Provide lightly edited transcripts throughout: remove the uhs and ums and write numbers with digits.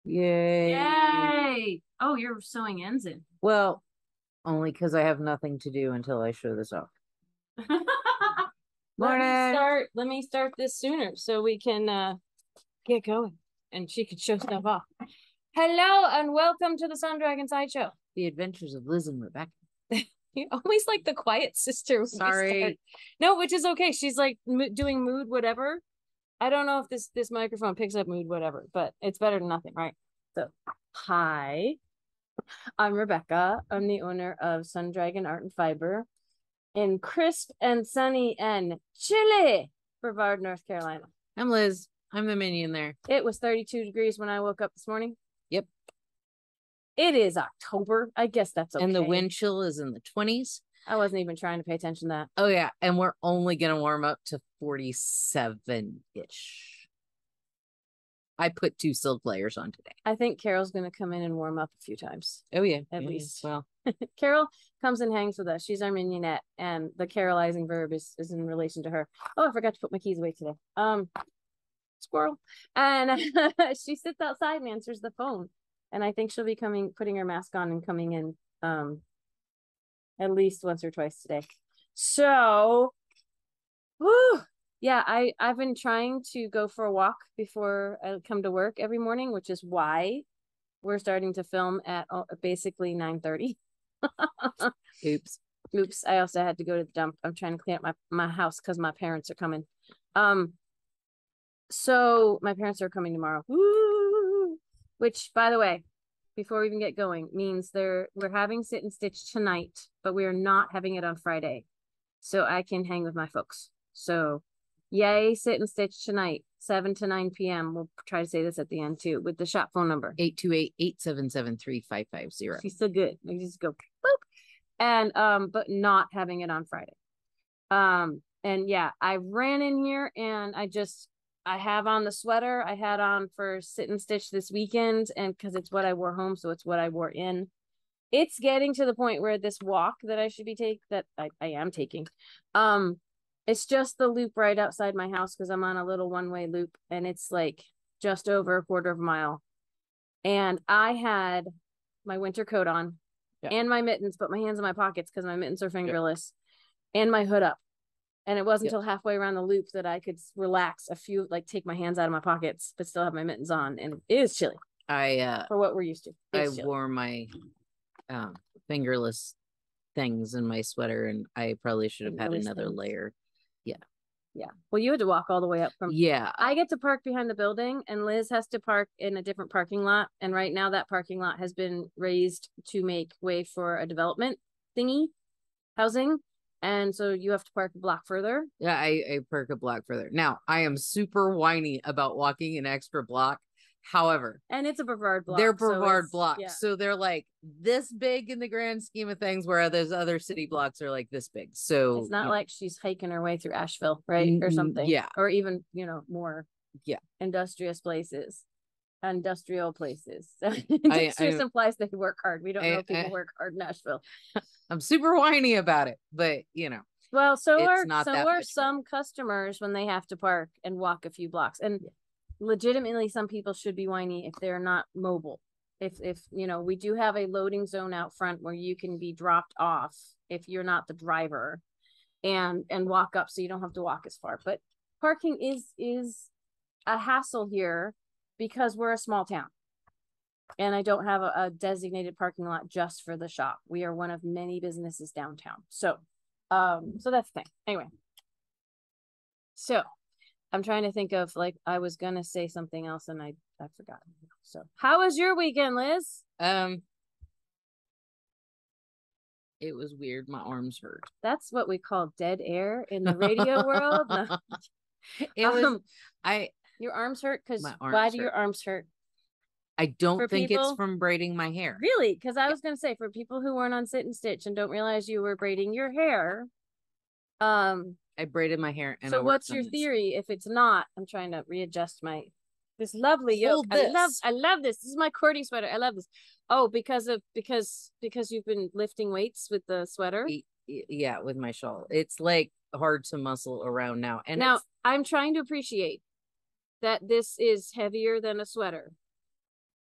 Yay. Yay! Oh, you're sewing ends in. Well, only because I have nothing to do until I show this off. Morning. Let me start this sooner so we can get going and she could show stuff off. Hello and welcome to the Sun Dragon Sideshow. The Adventures of Liz and Rebecca. You're always like the quiet sister. Sorry. No, which is okay. She's like doing mood whatever. I don't know if this microphone picks up mood whatever, but it's better than nothing, right? So, hi, I'm Rebecca. I'm the owner of Sun Dragon Art and Fiber in crisp and sunny and chilly Brevard, North Carolina. I'm Liz. I'm the minion there. It was 32 degrees when I woke up this morning. Yep. It is October. I guess that's okay. And the wind chill is in the 20s. I wasn't even trying to pay attention to that. Oh, yeah. And we're only going to warm up to 47-ish. I put 2 silk layers on today. I think Carol's going to come in and warm up a few times. Oh, yeah. At least. Well, Carol comes and hangs with us. She's our mignonette, and the Carolizing verb is in relation to her. Oh, I forgot to put my keys away today. Squirrel. And she sits outside and answers the phone. And I think she'll be putting her mask on and coming in at least once or twice today. So, whew, yeah, I've been trying to go for a walk before I come to work every morning, which is why we're starting to film at basically 9:30. oops. I also had to go to the dump. I'm trying to clean up my house because my parents are coming. So my parents are coming tomorrow. Woo! Which, by the way, before we even get going, means we're having sit and stitch tonight, but we are not having it on Friday. So I can hang with my folks. So yay, sit and stitch tonight, 7 to 9 p.m. We'll try to say this at the end too, with the shop phone number. 828-877-3550. She's so good. We just go boop. And but not having it on Friday. And yeah, I ran in here and I have on the sweater I had on for sit and stitch this weekend, and because it's what I wore home, so it's what I wore in. It's getting to the point where this walk that I should be I am taking, it's just the loop right outside my house because I'm on a little one-way loop, and it's like just over a quarter of a mile. And I had my winter coat on and my mittens, but my hands in my pockets because my mittens are fingerless, and my hood up. And it wasn't until halfway around the loop that I could relax take my hands out of my pockets, but still have my mittens on. And it is chilly. For what we're used to. I wore my fingerless things in my sweater, and I probably should have had another layer. Yeah. Yeah. Well, you had to walk all the way up from. Yeah. I get to park behind the building, and Liz has to park in a different parking lot. And right now that parking lot has been raised to make way for a development thingy, housing. And so you have to park a block further. Yeah, I park a block further. Now, I am super whiny about walking an extra block. However, and it's a Brevard block. They're Brevard blocks. Yeah. So they're like this big in the grand scheme of things, where those other city blocks are like this big. So it's not like she's hiking her way through Asheville, right? Or something. Yeah. Or even, more industrial places. Industrious implies they work hard. We don't know if people work hard in Nashville. I'm super whiny about it, but well, so are some customers when they have to park and walk a few blocks. And legitimately, some people should be whiny if they're not mobile. If we do have a loading zone out front where you can be dropped off if you're not the driver, and walk up, so you don't have to walk as far. But parking is a hassle here because we're a small town, and I don't have a designated parking lot just for the shop. We are one of many businesses downtown. So that's the thing. Anyway, so I'm trying to think of, I was gonna say something else and I forgot. So how was your weekend, Liz? It was weird. My arms hurt. That's what we call dead air in the radio world. No. It was your arms hurt because why do your arms hurt? I don't think it's from braiding my hair. Really? Because I was gonna say, for people who weren't on sit and stitch and don't realize you were braiding your hair, I braided my hair. And so what's your theory if it's not? I'm trying to readjust this lovely yoke. I love this. This is my Cordy sweater. I love this. Oh, because you've been lifting weights with the sweater? Yeah, with my shawl. It's like hard to muscle around now. And now I'm trying to appreciate that this is heavier than a sweater.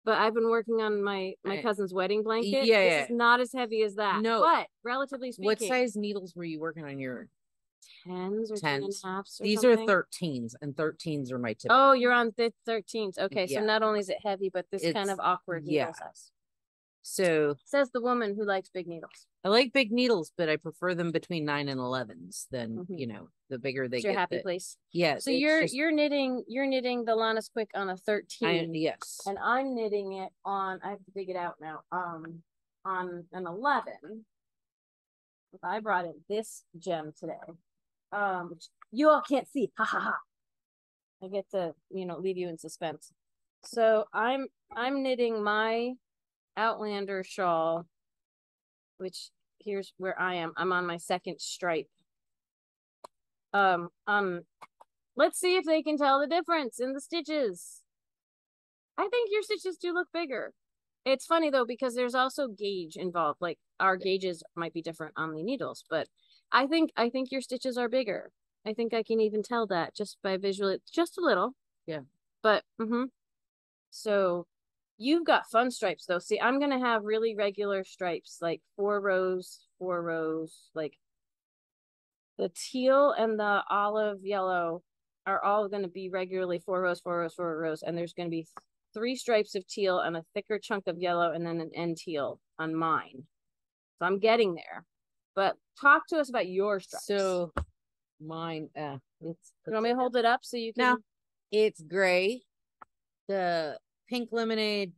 But I've been working on my cousin's wedding blanket. Yeah, this is not as heavy as that. No, but relatively speaking, what size needles were you working on your 10s or 10.5s? These something? are 13s, and 13s are my typical. Oh, you're on the 13s. Okay, Yeah. so not only is it heavy, but this kind of awkward needle size. So says the woman who likes big needles. I like big needles, but I prefer them between 9 and 11s. Then you know, the bigger they it's get. Your happy place. Yeah. So you're knitting the Lana's Quick on a 13. Yes. And I'm knitting it on. I have to dig it out now. On an 11. I brought in this gem today. Which you all can't see. Ha ha ha. I get to leave you in suspense. So I'm knitting my Outlander shawl, which here's where I am. I'm on my second stripe. Let's see if they can tell the difference in the stitches. I think your stitches do look bigger. It's funny though, because there's also gauge involved. Like our gauges might be different on the needles, but I think your stitches are bigger. I think I can even tell that just by visually, just a little. Yeah. But so you've got fun stripes though. See, I'm gonna have really regular stripes, like 4 rows, like the teal and the olive yellow are all going to be regularly 4 rows, 4 rows, 4 rows, and there's going to be 3 stripes of teal and a thicker chunk of yellow and then an end teal on mine. So I'm getting there. But talk to us about your stripes. So mine, you want me to hold it up so you can? No, it's gray, the pink lemonade,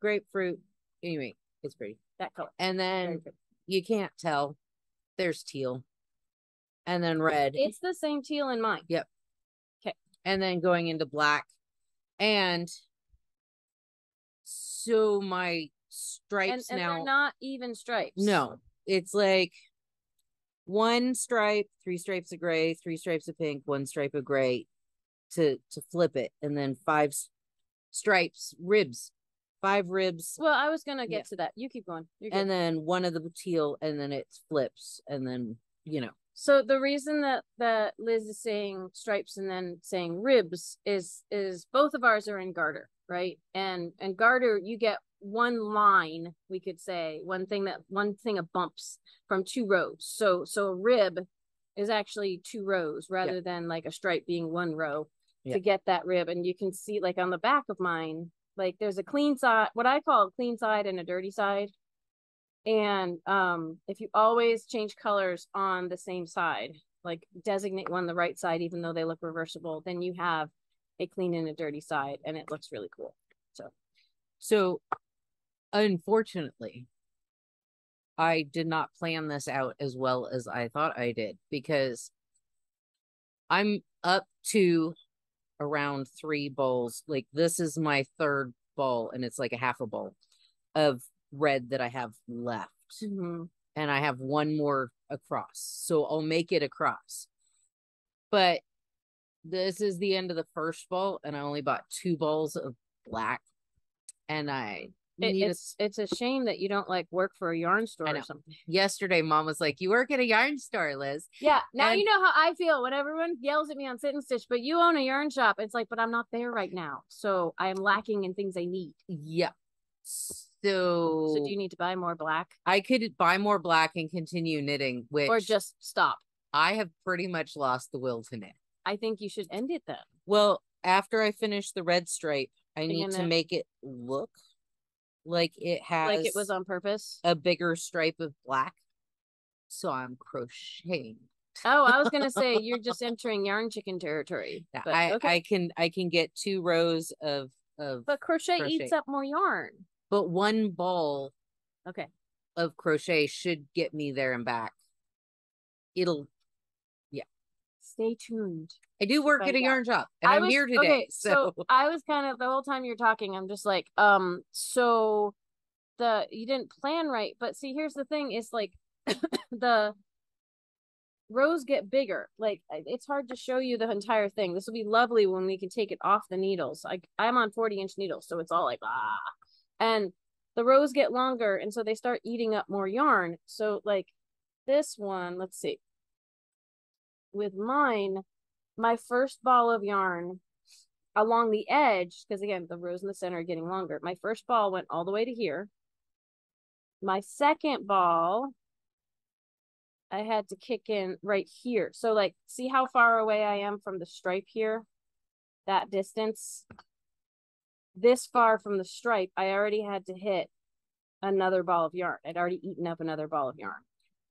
grapefruit. Anyway, it's pretty. That color. And then you can't tell. There's teal. And then red. It's the same teal in mine. Yep. Okay. And then going into black. And so my stripes and now. They're not even stripes. No. It's like 1 stripe, 3 stripes of gray, 3 stripes of pink, 1 stripe of gray to flip it. And then 5 stripes, ribs. 5 ribs. Well, I was gonna get to that. You keep going. And then 1 of the teal, and then it flips, and then So the reason that Liz is saying stripes and then saying ribs is both of ours are in garter, right? And garter, you get 1 line, we could say, one thing of bumps from 2 rows. So a rib is actually 2 rows rather than like a stripe being 1 row to get that rib. And you can see like on the back of mine, like there's a clean side, what I call a clean side and a dirty side. And if you always change colors on the same side, like designate one the right side, even though they look reversible, then you have a clean and a dirty side, and it looks really cool. So unfortunately, I did not plan this out as well as I thought I did, because I'm up to around 3 bowls. Like this is my 3rd bowl, and it's like a half a bowl of red that I have left. And I have 1 more across, so I'll make it across. But this is the end of the 1st bowl, and I only bought 2 bowls of black, and it's a shame that you don't like work for a yarn store or something. Yesterday Mom was like, you work at a yarn store, Liz. Yeah, now you know how I feel when everyone yells at me on Sit and Stitch, but you own a yarn shop. It's like, but I'm not there right now, so I'm lacking in things I need. Yeah. So do you need to buy more black? I could buy more black and continue knitting, or just stop. I have pretty much lost the will to knit. I think you should end it then. Well, after I finish the red stripe, I need to make it look like it has, like it was on purpose, a bigger stripe of black. So I'm crocheting. Oh, I was gonna say you're just entering yarn chicken territory. Yeah, but, I can get 2 rows of but crochet eats up more yarn. But 1 ball of crochet should get me there and back. Stay tuned. I do work at a yarn shop, and I'm here today. Okay, so I was kind of, the whole time you're talking, I'm just like, so you didn't plan right, but see, here's the thing, is like the rows get bigger. Like it's hard to show you the entire thing. This will be lovely when we can take it off the needles. I'm on 40-inch needles, so it's all like and the rows get longer, and so they start eating up more yarn. So like this one, let's see, with mine, my first ball of yarn, along the edge, because again, the rows in the center are getting longer. My first ball went all the way to here. My second ball, I had to kick in right here. So like, see how far away I am from the stripe here? That distance. This far from the stripe, I already had to hit another ball of yarn. I'd already eaten up another ball of yarn.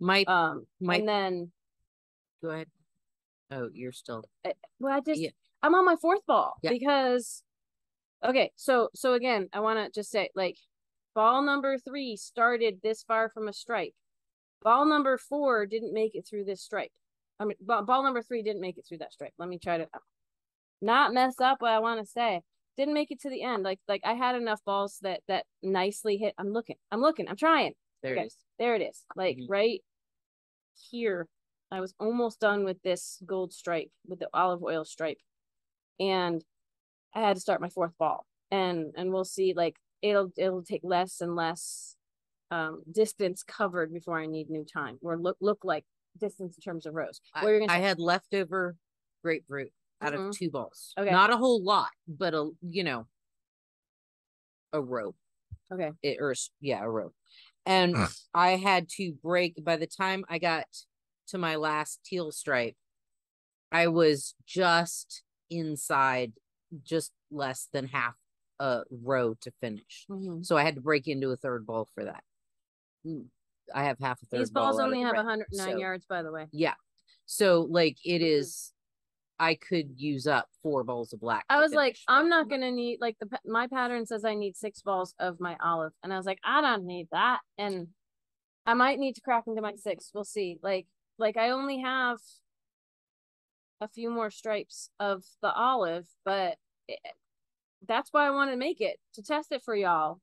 And then go ahead. Oh, you're still. I'm on my fourth ball because. Okay, so again, I want to just say, like, ball number 3 started this far from a stripe. Ball number 4 didn't make it through this stripe. I mean, ball number 3 didn't make it through that stripe. Let me try to not mess up what I want to say. Didn't make it to the end. Like I had enough balls that nicely hit. I'm looking. I'm trying. There it is. There it is. Like right here. I was almost done with this gold stripe, with the olive oil stripe. And I had to start my fourth ball. And we'll see, like, it'll take less and less distance covered before I need new time, or look like distance in terms of rows. I had leftover grapefruit out of 2 balls. Okay. Not a whole lot, but a row. Okay. A row. And I had to break, by the time I got to my last teal stripe, I was just inside, just less than half a row to finish. So I had to break into a third ball for that. I have half a third. These balls only have 109 yards, by the way. Yeah. So like it is, I could use up 4 balls of black. I was like, I'm not going to need, like, my pattern says I need 6 balls of my olive. And I was like, I don't need that. And I might need to crack into my 6. We'll see. Like I only have a few more stripes of the olive, but that's why I want to make it, to test it for y'all,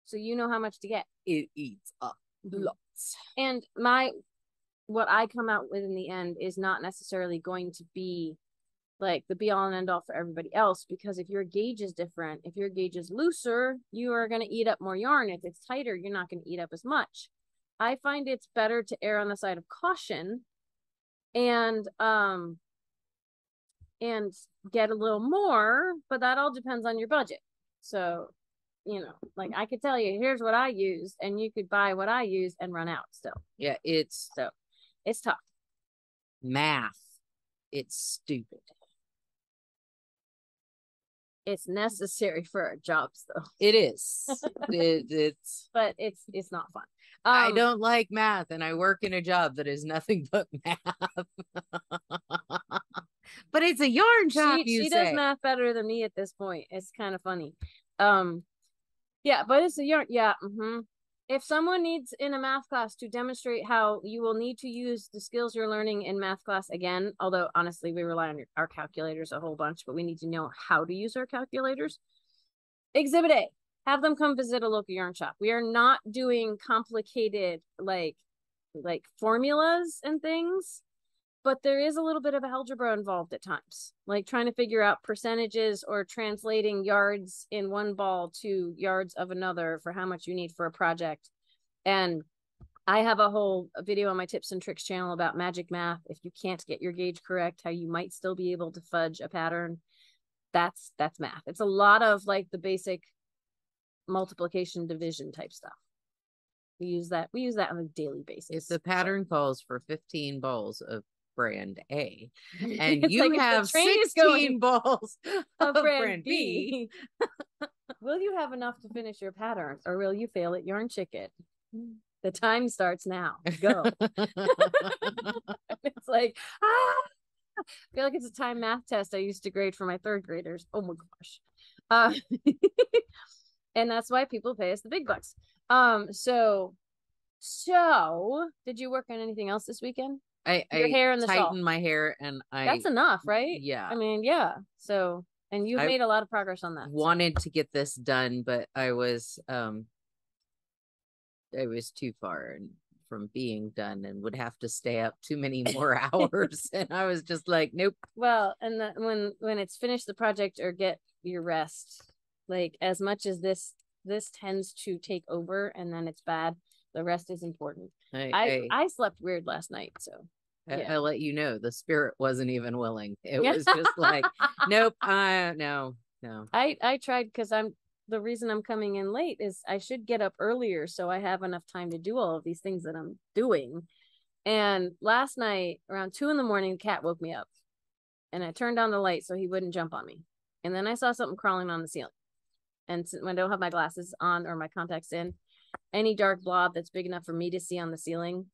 so you know how much to get. It eats up lots. And what I come out with in the end is not necessarily going to be like the be all and end all for everybody else, because if your gauge is different, if your gauge is looser, you are going to eat up more yarn. If it's tighter, you're not going to eat up as much. I find it's better to err on the side of caution and get a little more, but that all depends on your budget. So, you know, like I could tell you, here's what I used, and you could buy what I used and run out still. Yeah, it's tough. Math, it's stupid. It's necessary for our jobs, though. It is. But it's not fun. I don't like math, and I work in a job that is nothing but math. But it's a yarn job. She does math better than me at this point. It's kind of funny. Yeah, but it's a yarn. Yeah. If someone needs in a math class to demonstrate how you will need to use the skills you're learning in math class again, although honestly we rely on our calculators a whole bunch, but we need to know how to use our calculators. Exhibit A, have them come visit a local yarn shop. We are not doing complicated like formulas and things, but there is a little bit of algebra involved at times, like trying to figure out percentages or translating yards in one ball to yards of another for how much you need for a project. And I have a whole video on my tips and tricks channel about magic math. If you can't get your gauge correct, how you might still be able to fudge a pattern. That's math. It's a lot of like the basic multiplication, division type stuff. We use that on a daily basis. If the pattern calls for 15 balls of brand A and you like have 16 balls of brand B, will you have enough to finish your pattern, or will you fail at Yarn Chicken? The time starts now. Go. It's like, I feel like it's a time math test I used to grade for my 3rd graders. Oh my gosh. And that's why people pay us the big bucks. So did you work on anything else this weekend? Your hair and the tightened my hair, and that's enough, right? Yeah. I mean, yeah. So, and you've made a lot of progress on that. Wanted to get this done, but I was too far from being done and would have to stay up too many more hours. And I was just like, nope. Well, and when it's finished the project or get your rest, like as much as this tends to take over and then it's bad, the rest is important. I slept weird last night, so I let you know the spirit wasn't even willing. It was just like, nope, no. I tried because the reason I'm coming in late is I should get up earlier so I have enough time to do all of these things that I'm doing. And last night around 2 a.m, the cat woke me up, and I turned on the light so he wouldn't jump on me. And then I saw something crawling on the ceiling. And when I don't have my glasses on or my contacts in, any dark blob that's big enough for me to see on the ceiling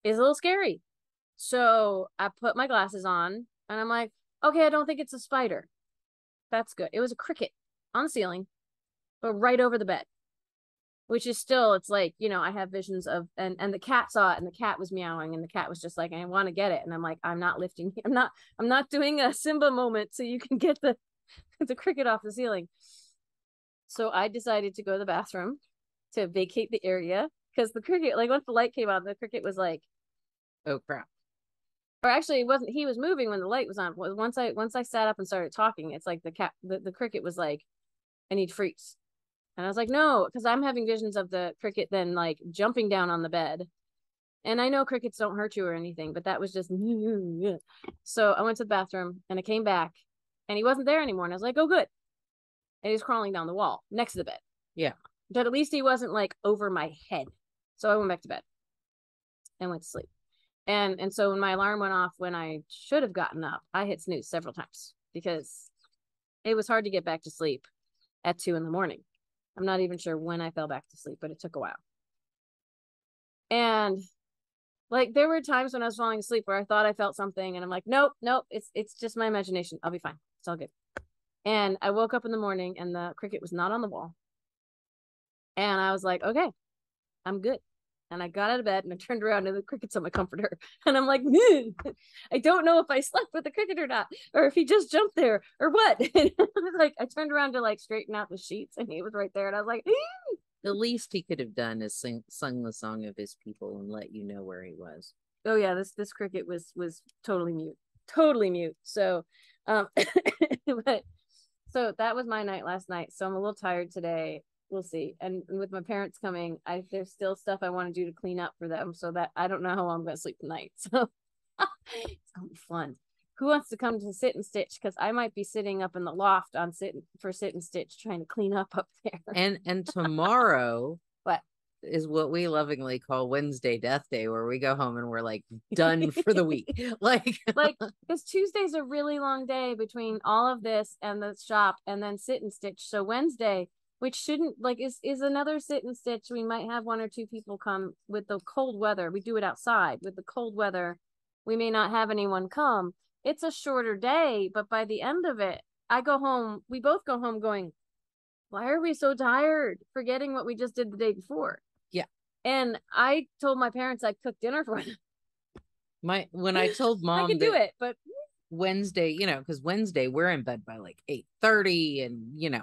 is a little scary. So I put my glasses on and I'm like, okay, I don't think it's a spider. That's good. It was a cricket on the ceiling, but right over the bed, which is still, it's like, I have visions of, and the cat saw it, and the cat was meowing, and the cat was just like, I want to get it. And I'm like, I'm not lifting. I'm not doing a Simba moment so you can get the cricket off the ceiling. So I decided to go to the bathroom to vacate the area, because the cricket, like once the light came on, the cricket was like, oh crap. Or actually it wasn't, he was moving when the light was on. Once I sat up and started talking, it's like the cricket was like, I need freeze. And I was like, no, because I'm having visions of the cricket then like jumping down on the bed. And I know crickets don't hurt you or anything, but that was just so I went to the bathroom and I came back and he wasn't there anymore. And I was like, oh good. And he was crawling down the wall next to the bed. Yeah. But at least he wasn't like over my head. So I went back to bed and went to sleep. And so when my alarm went off when I should have gotten up, I hit snooze several times because it was hard to get back to sleep at 2 a.m. I'm not even sure when I fell back to sleep, but it took a while. And like there were times when I was falling asleep where I thought I felt something and I'm like, nope, it's just my imagination. I'll be fine. It's all good. And I woke up in the morning and the cricket was not on the wall. And I was like, okay, I'm good. And I got out of bed and I turned around and the cricket's on my comforter. And I'm like, I don't know if I slept with the cricket or not, or if he just jumped there or what. And I was like, I turned around to like straighten out the sheets and he was right there. And I was like, the least he could have done is sung the song of his people and let you know where he was. Oh yeah, this cricket was totally mute. So, but so that was my night last night. So I'm a little tired today. We'll see. And with my parents coming, there's still stuff I want to do to clean up for them, so that I don't know how I'm going to sleep tonight. So it's gonna be fun. Who wants to come to sit and stitch? Because I might be sitting up in the loft on sit and stitch trying to clean up there. And tomorrow what is what we lovingly call Wednesday Death Day, where we go home and we're like done for the week. like because Tuesday's a really long day between all of this and the shop and then sit and stitch. So Wednesday, which shouldn't like is another sit and stitch. We might have 1 or 2 people come with the cold weather. We do it outside with the cold weather. We may not have anyone come. It's a shorter day, but by the end of it, I go home. We both go home going, why are we so tired? Forgetting what we just did the day before. Yeah. And I told my parents I'd cook dinner for them. When I told Mom I could do it, but Wednesday, because Wednesday we're in bed by like 8:30 and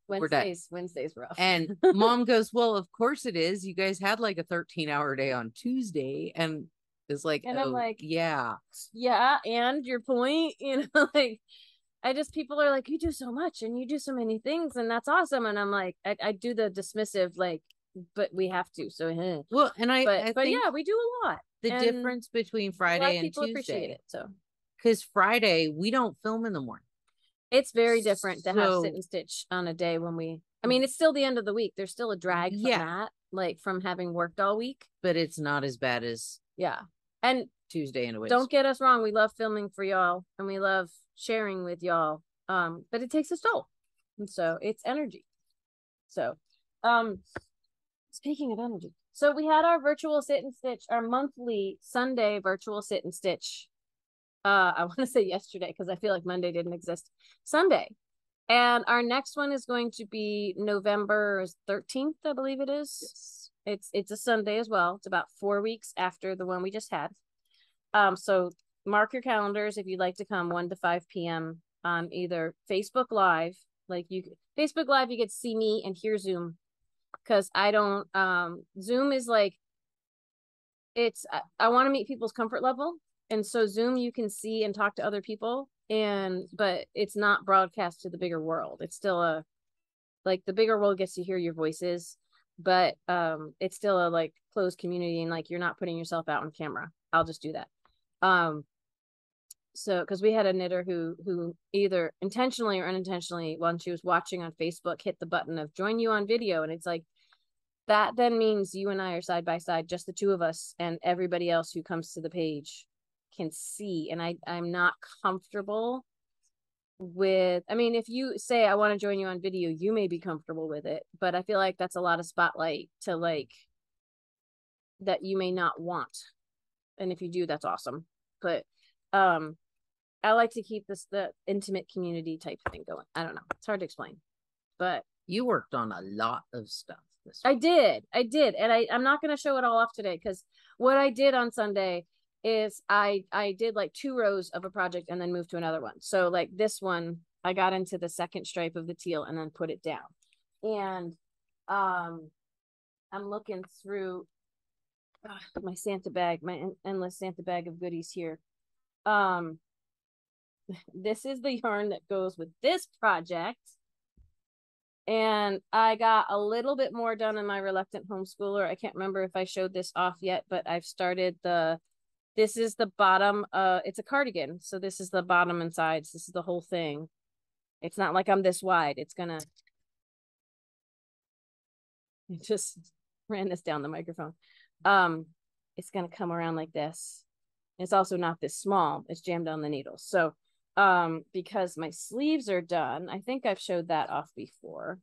we're done. Wednesday's rough. And Mom goes, well, of course it is. You guys had like a 13-hour day on Tuesday. And it's like, and I'm like, yeah, and your point, like people are like, you do so much and you do so many things and that's awesome. And I'm like, I do the dismissive, like, but we have to. So well, and I think yeah, we do a lot. The difference between Friday and Tuesday, appreciate it. So because Friday we don't film in the morning. It's very different to have sit and stitch on a day when it's still the end of the week. There's still a drag from that, like from having worked all week. But it's not as bad as and Tuesday and a Wednesday. Don't get us wrong. We love filming for y'all and we love sharing with y'all. But it takes a toll. And so it's energy. So speaking of energy. So we had our virtual sit and stitch, our monthly Sunday virtual sit and stitch. I want to say yesterday because I feel like Monday didn't exist. Sunday. And our next one is going to be November 13th, I believe it is. Yes. It's a Sunday as well. It's about 4 weeks after the one we just had. So mark your calendars if you'd like to come 1 to 5 p.m. on either Facebook Live, Facebook Live, you get to see me and hear Zoom. Because I don't Zoom is like I want to meet people's comfort level. And so Zoom you can see and talk to other people but it's not broadcast to the bigger world. It's still the bigger world gets to hear your voices, but it's still a like closed community and like you're not putting yourself out on camera. I'll just do that. So because we had a knitter who either intentionally or unintentionally, when she was watching on Facebook, hit the button of join you on video, and it's like that then means you and I are side by side, just the two of us, and everybody else who comes to the page can see. And I'm not comfortable with, I mean, if you say I want to join you on video, you may be comfortable with it, but I feel like that's a lot of spotlight to like that you may not want. And if you do, that's awesome. But I like to keep the intimate community type thing going. I don't know. It's hard to explain. But you worked on a lot of stuff this week. I did. And I'm not going to show it all off today because what I did on Sunday is I did like 2 rows of a project and then moved to another one. So like this one, I got into the second stripe of the teal and then put it down. And I'm looking through my Santa bag, my endless Santa bag of goodies here. This is the yarn that goes with this project. And I got a little bit more done in my reluctant homeschooler. I can't remember if I showed this off yet, but I've started this is the bottom, it's a cardigan. So this is the bottom and sides. This is the whole thing. It's not like I'm this wide. It's gonna, I just ran this down the microphone. It's gonna come around like this. It's also not this small. It's jammed on the needles. So because my sleeves are done, I think I've showed that off before.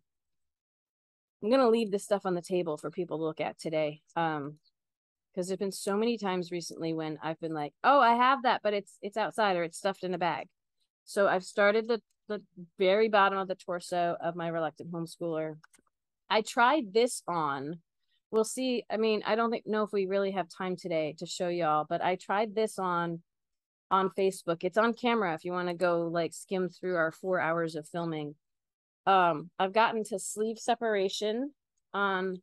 I'm gonna leave this stuff on the table for people to look at today. Because there's been so many times recently when I've been like, oh, I have that, but it's outside or it's stuffed in a bag. So I've started the very bottom of the torso of my reluctant homeschooler. I tried this on. We'll see. I mean, I don't know if we really have time today to show y'all, but I tried this on Facebook. It's on camera if you want to go like skim through our 4 hours of filming. I've gotten to sleeve separation on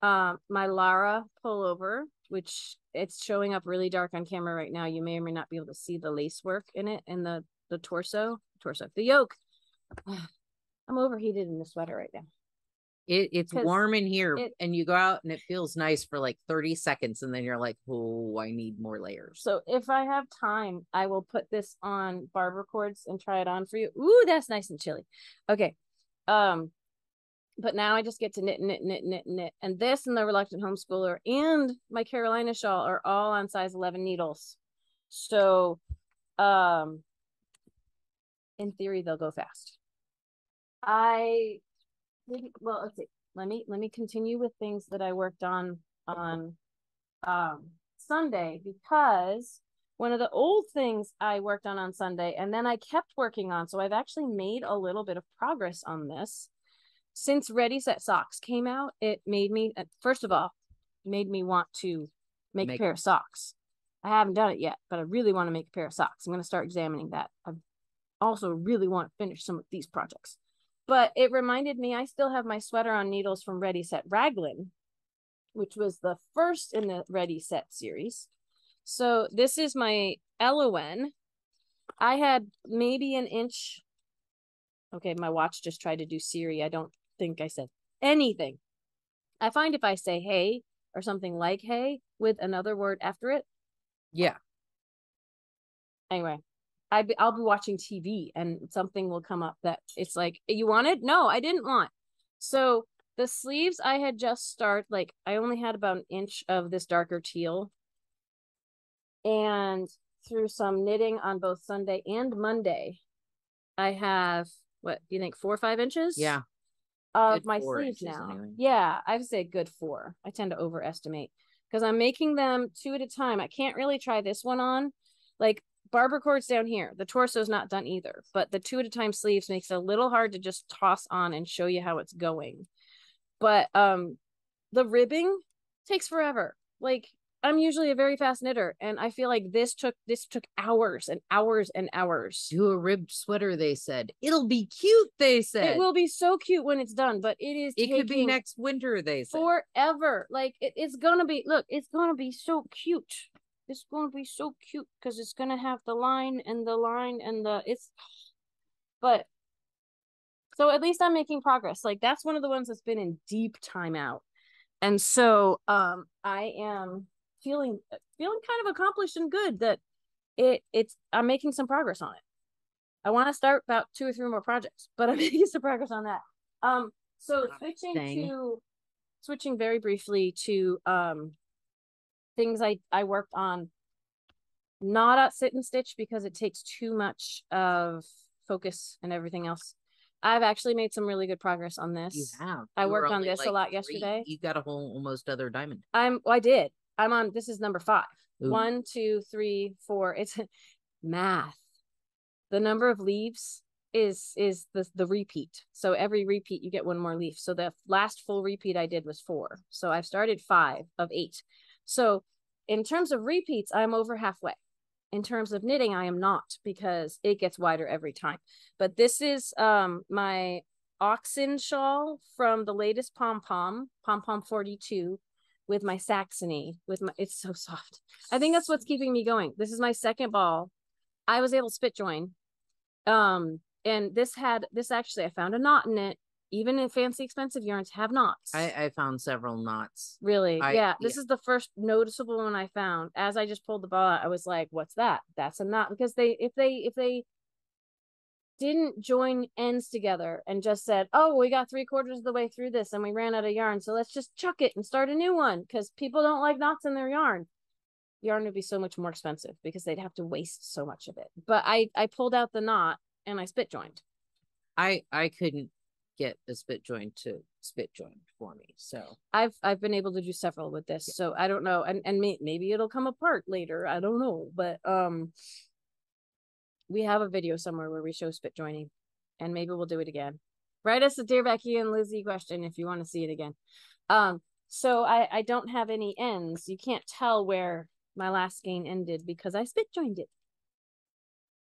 my Lara pullover, which it's showing up really dark on camera right now. You may or may not be able to see the lace work in it in the torso, the yoke. I'm overheated in the sweater right now. It's warm in here and you go out and it feels nice for like 30 seconds and then you're like, oh, I need more layers. So if I have time, I will put this on barber cords and try it on for you. Ooh, that's nice and chilly. Okay. But now I just get to knit. And this and the reluctant homeschooler and my Carolina shawl are all on size 11 needles. So in theory, they'll go fast. Well, let's see. Let me continue with things that I worked on Sunday, because one of the old things I worked on Sunday and then I kept working on, so I've actually made a little bit of progress on this. Since Ready Set Socks came out, it made me, first of all, made me want to make a pair of socks. I haven't done it yet, but I really want to make a pair of socks. I'm going to start examining that. I also really want to finish some of these projects. But it reminded me, I still have my sweater on needles from Ready Set Raglan, which was the first in the Ready Set series. So this is my Elowen. I had maybe an inch. Okay, my watch just tried to do Siri. I don't think I said anything. I find if I say hey or something like hey with another word after it. Yeah. Anyway. I'll be watching TV and something will come up that it's like, you wanted? No, I didn't want. So the sleeves I had just started, like I only had about an inch of this darker teal. And through some knitting on both Sunday and Monday, I have, what do you think, 4 or 5 inches? Yeah. Of my sleeves now. Anyway. Yeah, I'd say good 4. I tend to overestimate because I'm making them 2 at a time. I can't really try this one on. Like, barber cords down here. The torso's not done either, but the 2 at a time sleeves makes it a little hard to just toss on and show you how it's going. But the ribbing takes forever. Like, I'm usually a very fast knitter, and I feel like this took hours and hours and hours. Do a ribbed sweater, they said. It'll be cute, they said. It will be so cute when it's done, but it could be next winter, they said. Forever. Like, it's gonna be, look, it's gonna be so cute. It's going to be so cute because it's going to have the line and but so at least I'm making progress. Like, that's one of the ones that's been in deep timeout. And so I am feeling kind of accomplished and good that I'm making some progress on it. I want to start about 2 or 3 more projects, but I'm making some progress on that. So switching very briefly to things I worked on, not at sit and stitch because it takes too much of focus and everything else. I've actually made some really good progress on this. You have. I worked on this a lot yesterday. You got a whole almost other diamond. I did. I'm on, this is number 5. Ooh. 1, 2, 3, 4. It's math. The number of leaves is the repeat. So every repeat you get 1 more leaf. So the last full repeat I did was 4. So I've started 5 of 8. So in terms of repeats, I'm over halfway. In terms of knitting, I am not, because it gets wider every time. But this is my Auxin Shawl from the latest Pompom 42 with my Saxony. It's so soft. I think that's what's keeping me going. This is my second ball. I was able to spit join. And this actually, I found a knot in it. Even in fancy expensive yarns have knots. I found several knots. Really? This is the first noticeable one I found. As I just pulled the ball out, I was like, what's that? That's a knot. Because if they didn't join ends together and just said, oh, we got 3/4 of the way through this and we ran out of yarn, so let's just chuck it and start a new one, because people don't like knots in their yarn. Yarn would be so much more expensive because they'd have to waste so much of it. But I pulled out the knot and I spit joined. I couldn't get a spit joint to spit joint for me, so I've been able to do several with this. So I don't know, and maybe it'll come apart later, I don't know, but we have a video somewhere where we show spit joining, and maybe we'll do it again. Write us a Dear Becky and Lizzie question if you want to see it again. So I don't have any ends. You can't tell where my last skein ended because I spit joined it.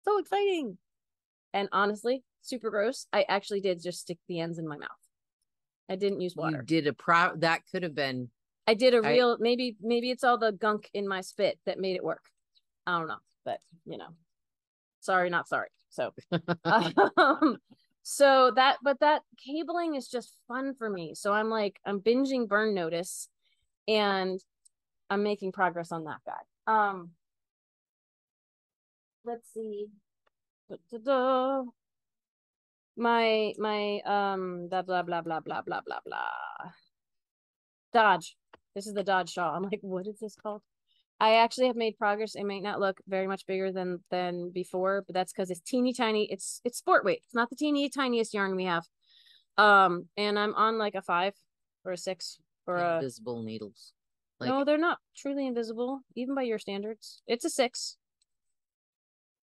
So exciting. And honestly, super gross. I actually did just stick the ends in my mouth. I didn't use water. You did that could have been. I did a real, maybe it's all the gunk in my spit that made it work. I don't know, but sorry, not sorry. So, so that cabling is just fun for me. So I'm binging Burn Notice, and I'm making progress on that guy. Let's see. My blah blah blah blah blah blah blah blah. Dodge. This is the Dodge Shawl. I'm like, what is this called? I actually have made progress. It might not look very much bigger than before, but that's because it's teeny tiny. It's sport weight. It's not the teeny tiniest yarn we have. And I'm on like a 5 or a 6 or invisible needles. No, they're not truly invisible, even by your standards. It's a 6.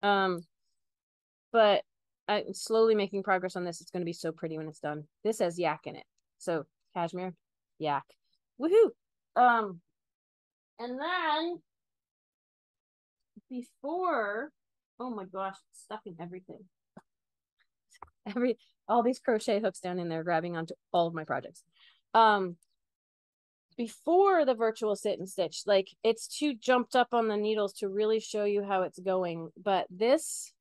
But I'm slowly making progress on this. It's going to be so pretty when it's done. This has yak in it. So cashmere, yak. Woohoo! And then before, oh my gosh, it's stuck in everything. All these crochet hooks down in there grabbing onto all of my projects. Before the virtual sit and stitch, it's too jumped up on the needles to really show you how it's going. But this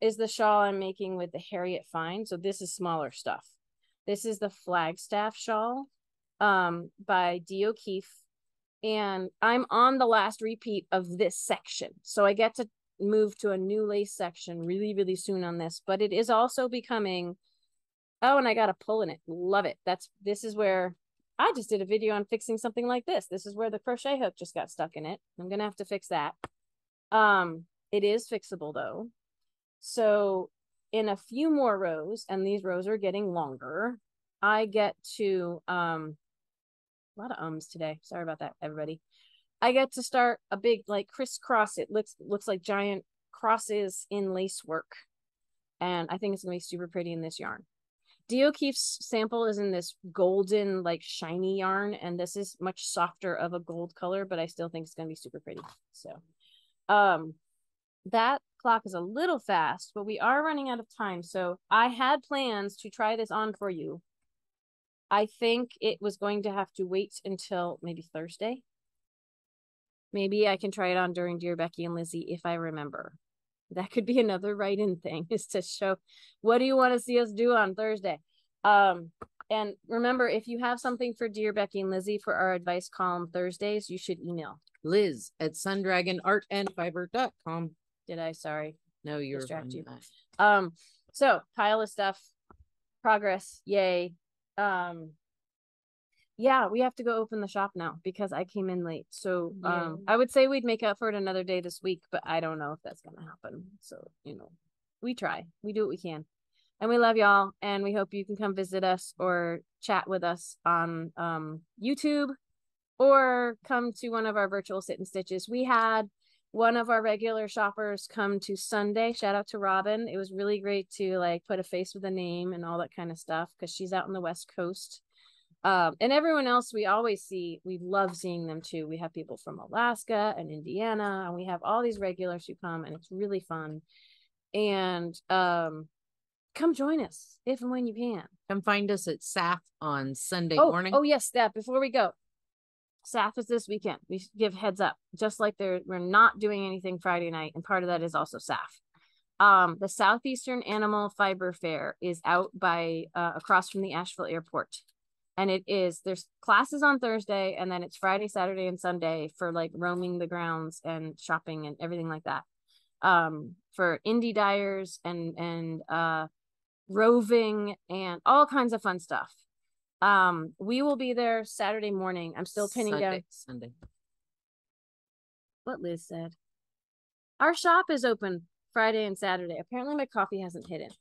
is the shawl I'm making with the Harriet Fine. So this is smaller stuff. This is the Flagstaff shawl by D. O'Keefe. And I'm on the last repeat of this section. So I get to move to a new lace section really, really soon on this. But it is also becoming, oh, and I got a pull in it. Love it. This is where I just did a video on fixing something like this. This is where the crochet hook just got stuck in it. I'm going to have to fix that. It is fixable though. So in a few more rows, and these rows are getting longer, I get to, a lot of ums today. Sorry about that, everybody. I get to start a big crisscross. It looks like giant crosses in lace work. And I think it's going to be super pretty in this yarn. D. O'Keefe's sample is in this golden, shiny yarn. And this is much softer of a gold color, but I still think it's going to be super pretty. So, that clock is a little fast, but we are running out of time. So I had plans to try this on for you. I think it was going to have to wait until maybe Thursday. Maybe I can try it on during Dear Becky and Lizzie if I remember. That could be another write-in thing, is to show, what do you want to see us do on Thursday? And remember, if you have something for Dear Becky and Lizzie for our advice column Thursdays, you should email. Liz at sundragonartandfiber.com. Did I? Sorry. No, you're distract you. That. So pile of stuff. Progress. Yay. Yeah, we have to go open the shop now because I came in late. So I would say we'd make up for it another day this week, but I don't know if that's gonna happen. So, we try. We do what we can. And we love y'all, and we hope you can come visit us or chat with us on YouTube or come to one of our virtual sit and stitches. We had one of our regular shoppers come to Sunday. Shout out to Robin. It was really great to put a face with a name and all that kind of stuff because she's out on the West Coast. And everyone else we always see, we love seeing them too. We have people from Alaska and Indiana, and we have all these regulars who come, and it's really fun. And come join us if and when you can. Come find us at SAF on Sunday morning. Oh yes, that before we go. SAF is this weekend. We give heads up. Just like we're not doing anything Friday night, and part of that is also SAF. The Southeastern Animal Fiber Fair is out by across from the Asheville Airport. And there's classes on Thursday, and then it's Friday, Saturday, and Sunday for roaming the grounds and shopping and everything like that. For indie dyers and roving and all kinds of fun stuff. We will be there Saturday morning. I'm still pinning down Sunday. What Liz said. Our shop is open Friday and Saturday. Apparently my coffee hasn't hit in.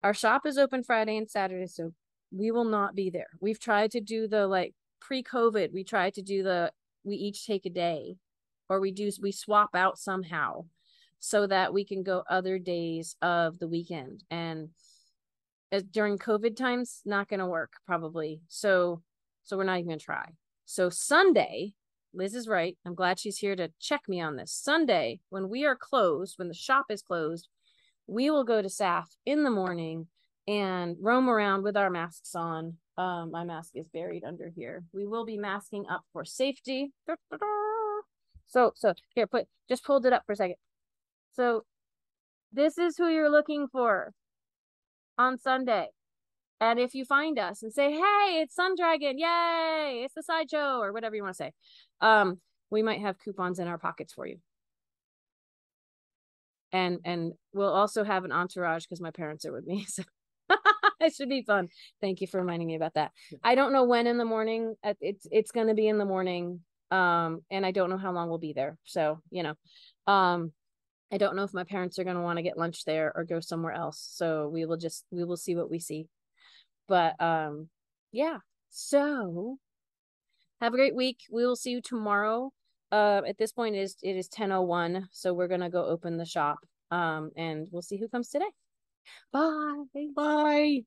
Our shop is open Friday and Saturday, so we will not be there. We've tried to do the pre-COVID. We tried to do we each take a day, or we swap out somehow so that we can go other days of the weekend. And during COVID times, not going to work probably. So we're not even going to try. So Sunday, Liz is right. I'm glad she's here to check me on this. Sunday, when we are closed, when the shop is closed, we will go to SAF in the morning and roam around with our masks on. My mask is buried under here. We will be masking up for safety. So here, just pulled it up for a second. So this is who you're looking for on Sunday. And if you find us and say, hey, it's Sun Dragon, yay, it's the sideshow, or whatever you want to say, we might have coupons in our pockets for you. And we'll also have an entourage because my parents are with me. So it should be fun. Thank you for reminding me about that. I don't know when in the morning. It's going to be in the morning. And I don't know how long we'll be there. So, I don't know if my parents are going to want to get lunch there or go somewhere else. So we will see what we see. But yeah. So have a great week. We will see you tomorrow. At this point it is 10:01. So we're going to go open the shop. And we'll see who comes today. Bye. Bye.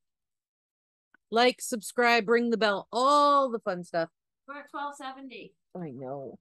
Like, subscribe, ring the bell, all the fun stuff. We're at 1270. I know.